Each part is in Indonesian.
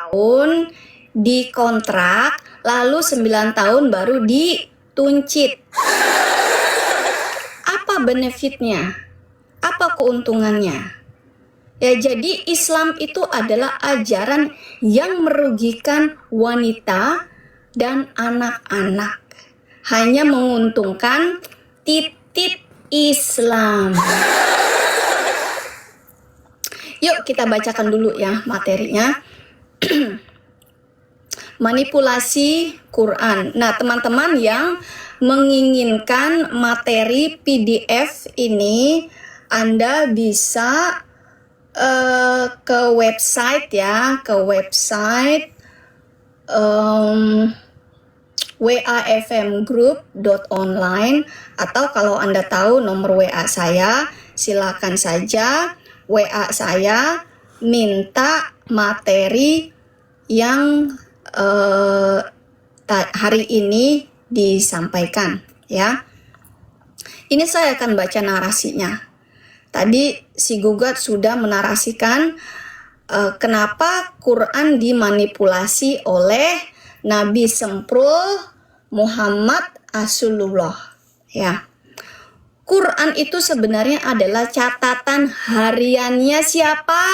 tahun dikontrak, lalu 9 tahun baru dituncit. Apa benefitnya? Apa keuntungannya? Ya, jadi Islam itu adalah ajaran yang merugikan wanita dan anak-anak. Hanya menguntungkan titik Islam. Yuk kita bacakan dulu ya materinya. Manipulasi Quran. Nah, teman-teman yang menginginkan materi PDF ini, Anda bisa ke website ya, ke website wafmgroup.online, atau kalau Anda tahu nomor WA saya, silakan saja WA saya, minta materi yang hari ini disampaikan ya. Ini saya akan baca narasinya. Tadi si gugat sudah menarasikan kenapa Quran dimanipulasi oleh Nabi Semprul Muhammad Rasulullah ya. Quran itu sebenarnya adalah catatan hariannya siapa?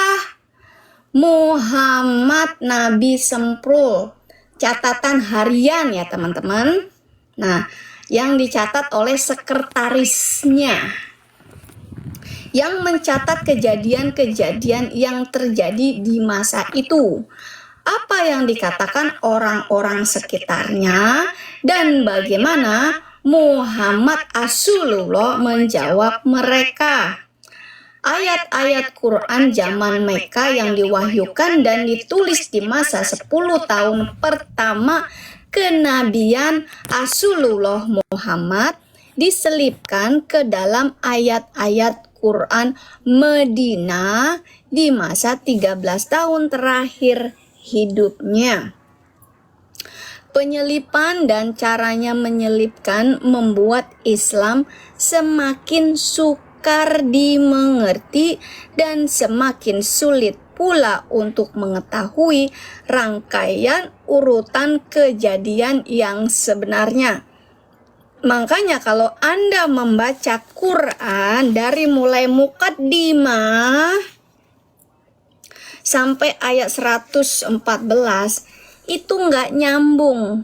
Muhammad Nabi Semprul. Catatan harian ya teman-teman. Nah, yang dicatat oleh sekretarisnya, yang mencatat kejadian-kejadian yang terjadi di masa itu. Apa yang dikatakan orang-orang sekitarnya dan bagaimana Muhammad Rasulullah menjawab mereka. Ayat-ayat Quran zaman Mekah yang diwahyukan dan ditulis di masa 10 tahun pertama kenabian Rasulullah Muhammad diselipkan ke dalam ayat-ayat Quran Madinah di masa 13 tahun terakhir hidupnya. Penyelipan dan caranya menyelipkan membuat Islam semakin sukar dimengerti dan semakin sulit pula untuk mengetahui rangkaian urutan kejadian yang sebenarnya. Makanya kalau Anda membaca Quran dari mulai mukaddimah sampai ayat 114 itu nggak nyambung,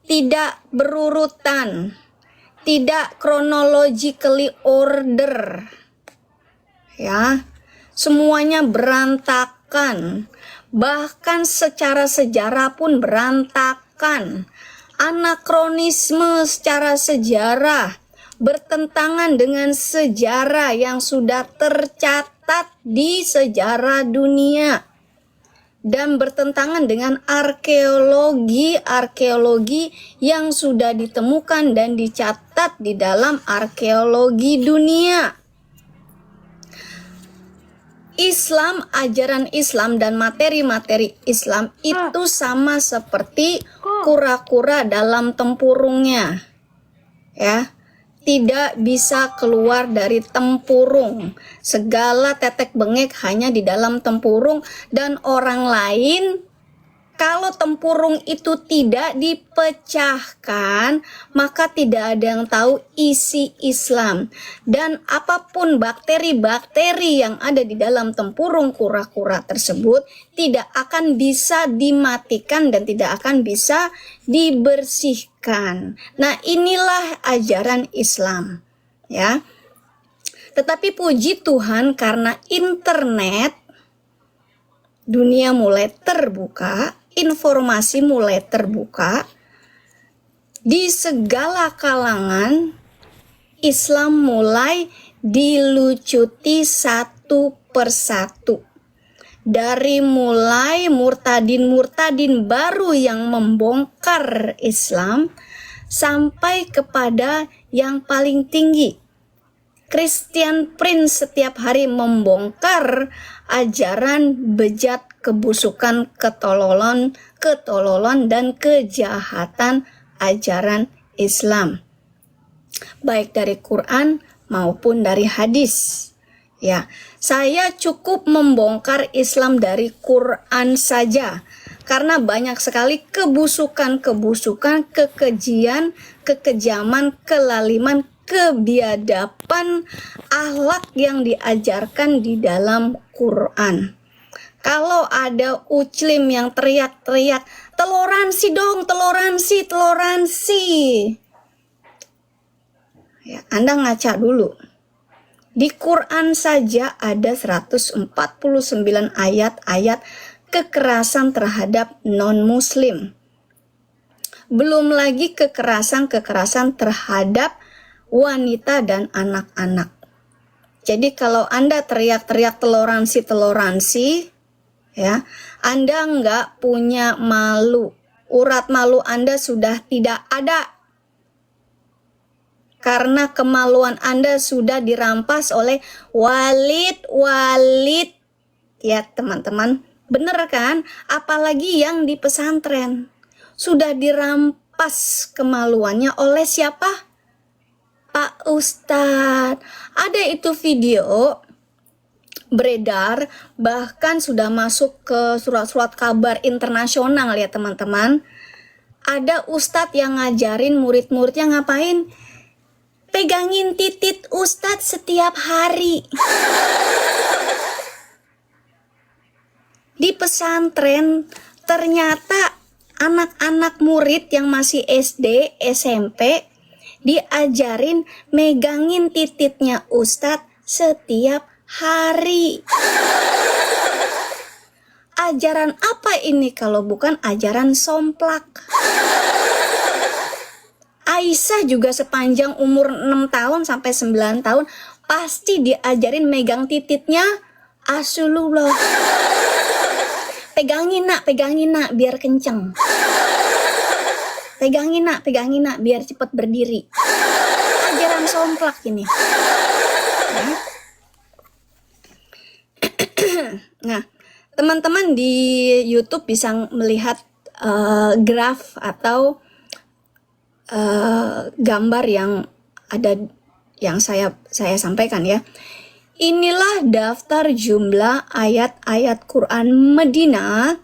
tidak berurutan, tidak chronologically order ya, semuanya berantakan, bahkan secara sejarah pun berantakan, anakronisme secara sejarah, bertentangan dengan sejarah yang sudah tercatat di sejarah dunia, dan bertentangan dengan arkeologi yang sudah ditemukan dan dicatat di dalam arkeologi dunia. Islam, ajaran Islam dan materi-materi Islam itu sama seperti kura-kura dalam tempurungnya ya. Tidak bisa keluar dari tempurung. Segala tetek bengek hanya di dalam tempurung, dan orang lain kalau tempurung itu tidak dipecahkan, maka tidak ada yang tahu isi Islam. Dan apapun bakteri-bakteri yang ada di dalam tempurung kura-kura tersebut tidak akan bisa dimatikan dan tidak akan bisa dibersihkan. Nah, inilah ajaran Islam ya. Tetapi puji Tuhan, karena internet, dunia mulai terbuka, informasi mulai terbuka, di segala kalangan Islam mulai dilucuti satu persatu. Dari mulai murtadin baru yang membongkar Islam sampai kepada yang paling tinggi, Christian Prince setiap hari membongkar ajaran bejat, kebusukan, ketololan dan kejahatan ajaran Islam, baik dari Quran maupun dari hadis. Ya, saya cukup membongkar Islam dari Quran saja. Karena banyak sekali kebusukan, kekejian, kekejaman, kelaliman, kebiadaban, akhlak yang diajarkan di dalam Quran. Kalau ada Uclim yang teriak-teriak, toleransi dong, toleransi. Ya, Anda ngaca dulu. Di Quran saja ada 149 ayat-ayat kekerasan terhadap non-muslim. Belum lagi kekerasan terhadap wanita dan anak-anak. Jadi kalau Anda teriak-teriak toleransi, ya, Anda nggak punya malu. Urat malu Anda sudah tidak ada. Karena kemaluan Anda sudah dirampas oleh Walid. Ya teman-teman, bener kan? Apalagi yang di pesantren. Sudah dirampas kemaluannya oleh siapa? Pak Ustadz. Ada itu video beredar, bahkan sudah masuk ke surat-surat kabar internasional ya teman-teman. Ada ustadz yang ngajarin murid-muridnya ngapain? Pegangin titit ustadz setiap hari. Di pesantren ternyata anak-anak murid yang masih SD, SMP diajarin megangin tititnya ustadz setiap hari. Ajaran apa ini kalau bukan ajaran somplak? Aisyah juga sepanjang umur 6 tahun sampai 9 tahun pasti diajarin megang tititnya Rasulullah. Pegangin nak biar kenceng. Pegangin nak biar cepat berdiri. Ajaran somplak ini. Ya. Nah, teman-teman di YouTube bisa melihat graf atau gambar yang ada yang saya sampaikan ya. Inilah daftar jumlah ayat-ayat Quran Madinah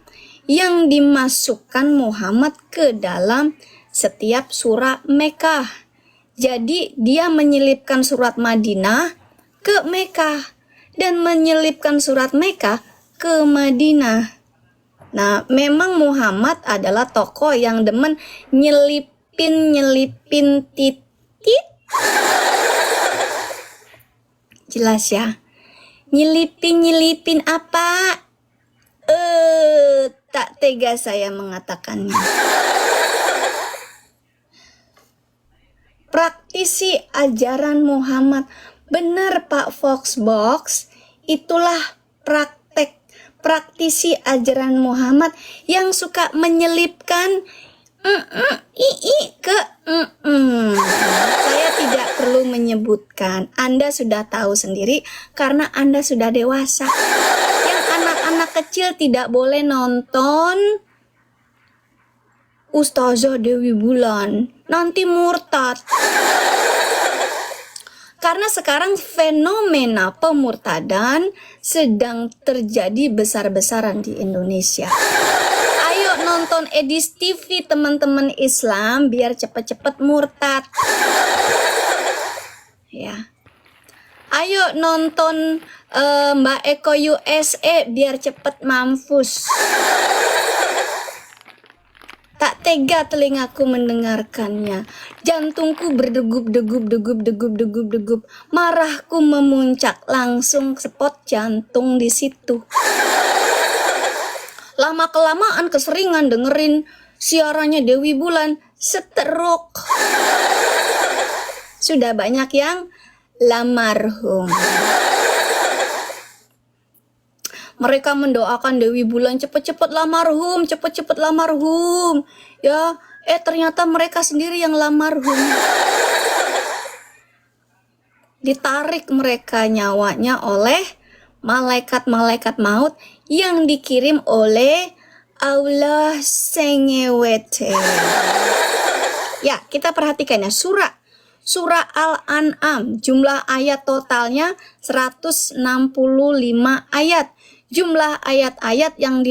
yang dimasukkan Muhammad ke dalam setiap surah Mekah. Jadi dia menyelipkan surat Madinah ke Mekah dan menyelipkan surat Mekah ke Madinah. Nah, memang Muhammad adalah tokoh yang demen nyelipin titit. Jelas ya? Nyelipin apa? Tak tega saya mengatakannya. Praktisi ajaran Muhammad. Benar Pak Foxbox, itulah praktisi ajaran Muhammad yang suka menyelipkan ke Saya tidak perlu menyebutkan, Anda sudah tahu sendiri karena Anda sudah dewasa. Yang anak-anak kecil tidak boleh nonton Ustazah Dewi Bulan, nanti murtad. Karena sekarang fenomena pemurtadan sedang terjadi besar-besaran di Indonesia. Ayo nonton Edis TV teman-teman Islam biar cepet-cepet murtad. Ya. Ayo nonton Mbak Eko USA biar cepet mampus. Tak tega telingaku mendengarkannya. Jantungku berdegup. Marahku memuncak, langsung spot jantung di situ. Lama-kelamaan keseringan dengerin siarannya Dewi Bulan, stroke. Sudah banyak yang lamarhum. Mereka mendoakan Dewi Bulan cepet-cepet lamarhum. Ya, ternyata mereka sendiri yang lamarhum. Ditarik mereka nyawanya oleh malaikat-malaikat maut yang dikirim oleh Allah Sengewete. Ya, kita perhatikan ya, surah Al-An'am, jumlah ayat totalnya 165 ayat. Jumlah ayat-ayat yang